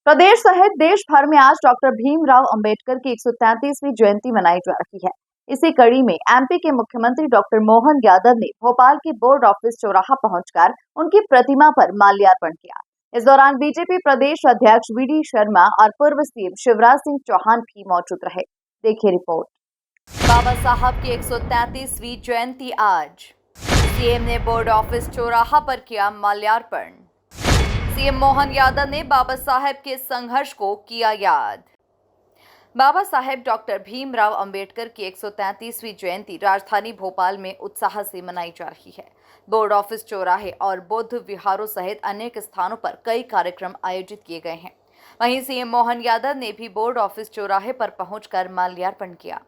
प्रदेश सहित देश भर में आज डॉक्टर भीमराव अंबेडकर की 133वीं जयंती मनाई जा रही है। इसी कड़ी में एमपी के मुख्यमंत्री डॉक्टर मोहन यादव ने भोपाल के बोर्ड ऑफिस चौराहा पहुंचकर उनकी प्रतिमा पर माल्यार्पण किया। इस दौरान बीजेपी प्रदेश अध्यक्ष वीडी शर्मा और पूर्व सीएम शिवराज सिंह चौहान भी मौजूद रहे। देखिए रिपोर्ट। बाबा साहब की 133वीं जयंती आज सीएम ने बोर्ड ऑफिस चौराहा पर किया माल्यार्पण। सीएम मोहन यादव ने बाबा साहेब के संघर्ष को किया याद। बाबा साहेब डॉक्टर भीमराव अंबेडकर की 133वीं जयंती राजधानी भोपाल में उत्साह से मनाई जा रही है। बोर्ड ऑफिस चौराहे और बौद्ध विहारों सहित अनेक स्थानों पर कई कार्यक्रम आयोजित किए गए हैं। वहीं सीएम मोहन यादव ने भी बोर्ड ऑफिस चौराहे पर पहुंचकर माल्यार्पण किया।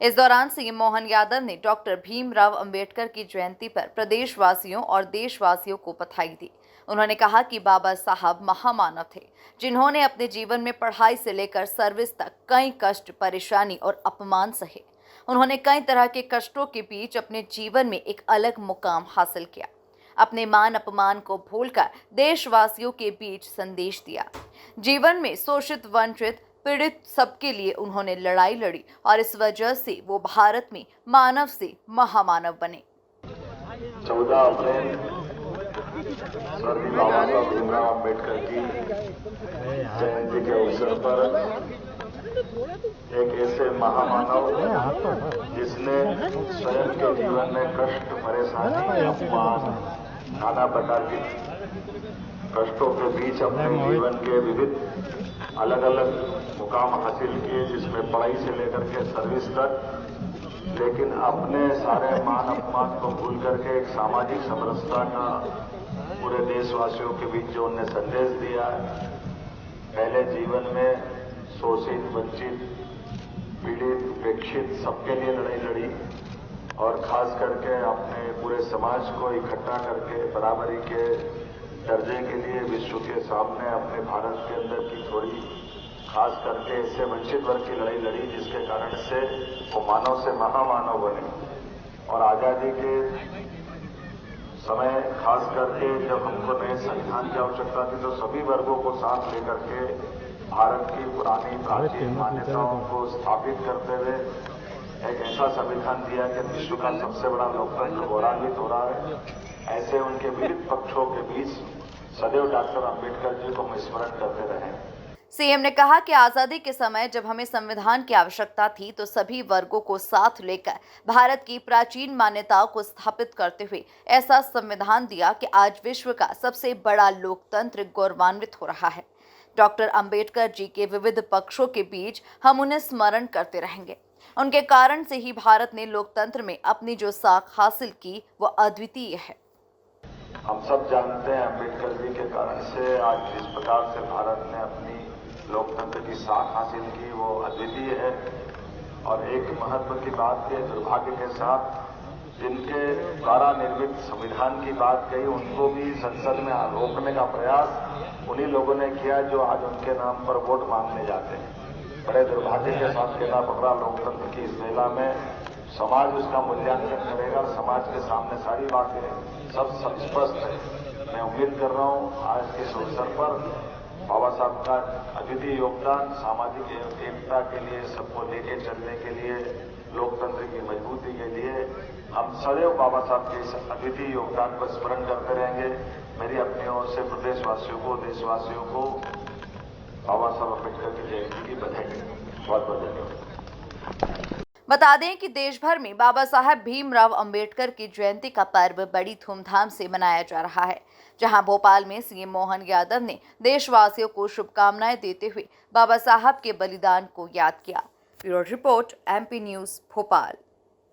इस दौरान सीएम मोहन यादव ने डॉक्टर भीमराव अंबेडकर की जयंती पर प्रदेशवासियों और देशवासियों को बधाई दी। उन्होंने कहा कि बाबा साहब महामानव थे, जिन्होंने अपने जीवन में पढ़ाई से लेकर सर्विस तक कई कष्ट, परेशानी और अपमान सहे। उन्होंने कई तरह के कष्टों के बीच अपने जीवन में एक अलग मुकाम हासिल किया। अपने मान अपमान को भूलकर देशवासियों के बीच संदेश दिया। जीवन में शोषित, वंचित, पीड़ित सबके लिए उन्होंने लड़ाई लड़ी और इस वजह से वो भारत में मानव से महामानव बने। 14 अप्रैल स्वर्गीय बाबा साहब भीमराव अंबेडकर की जयंती के अवसर पर एक ऐसे महामानव जिसने स्वयं के जीवन में कष्ट, परेशानी, अपमान, नाना प्रकार के कष्टों के बीच अपने जीवन के विविध अलग अलग मुकाम हासिल किए, जिसमें पढ़ाई से लेकर के सर्विस तक, लेकिन अपने सारे मान अपमान को भूल करके एक सामाजिक समरसता का पूरे देशवासियों के बीच जो उन्हें संदेश दिया है। पहले जीवन में शोषित, वंचित, पीड़ित, उपेक्षित सबके लिए लड़ाई लड़ी और खास करके अपने पूरे समाज को इकट्ठा करके बराबरी के दर्जे के लिए विश्व के सामने अपने भारत के अंदर की थोड़ी खास करके इससे वंचित वर्ग की लड़ाई लड़ी, जिसके कारण से वो मानव से महामानव बने। और आजादी के समय खास करके जब हमको नए संविधान की आवश्यकता थी, तो सभी वर्गों को साथ लेकर के भारत की पुरानी प्राचीन मान्यताओं को स्थापित करते हुए एक ऐसा संविधान दिया कि विश्व का सबसे बड़ा लोकतंत्र गौरवान्वित हो रहा है। ऐसे उनके विविध पक्षों के बीच सदैव डॉक्टर अंबेडकर जी को हम स्मरण करते रहे। सीएम ने कहा कि आजादी के समय जब हमें संविधान की आवश्यकता थी, तो सभी वर्गों को साथ लेकर भारत की प्राचीन मान्यताओं को स्थापित करते हुए ऐसा संविधान दिया कि आज विश्व का सबसे बड़ा लोकतंत्र गौरवान्वित हो रहा है। डॉक्टर अंबेडकर जी के विविध पक्षों के बीच हम उन्हें स्मरण करते रहेंगे। उनके कारण से ही भारत ने लोकतंत्र में अपनी जो साख हासिल की, वो अद्वितीय है। हम सब जानते हैं अंबेडकर जी के कारण से आज जिस प्रकार से भारत ने अपनी लोकतंत्र की साख हासिल की, वो अद्वितीय है। और एक महत्व की बात के दुर्भाग्य के साथ जिनके द्वारा निर्मित संविधान की बात कही, उनको भी संसद में रोकने का प्रयास उन्हीं लोगों ने किया जो आज उनके नाम पर वोट मांगने जाते हैं। बड़े दुर्भाग्य के साथ कहना पड़ रहा, लोकतंत्र की इस मेला में समाज उसका मूल्यांकन करेगा। समाज के सामने सारी बातें सब स्पष्ट है। मैं उम्मीद कर रहा हूं आज के इस अवसर पर बाबा साहब का अद्वितीय योगदान सामाजिक एकता के लिए, सबको लेके चलने के लिए, लोकतंत्र की मजबूती के लिए हम सदैव बाबा साहब के इस अद्वितीय योगदान को स्मरण करते रहेंगे। मेरी अपनी ओर से प्रदेशवासियों को, देशवासियों को बाबा साहब अम्बेडकर की जयंती की बधाई। बहुत बहुत धन्यवाद। बता दें कि देश भर में बाबा साहब भीमराव अंबेडकर की जयंती का पर्व बड़ी धूमधाम से मनाया जा रहा है। जहां भोपाल में सीएम मोहन यादव ने देशवासियों को शुभकामनाएं देते हुए बाबा साहब के बलिदान को याद किया। Bureau report, MP news, Bhopal.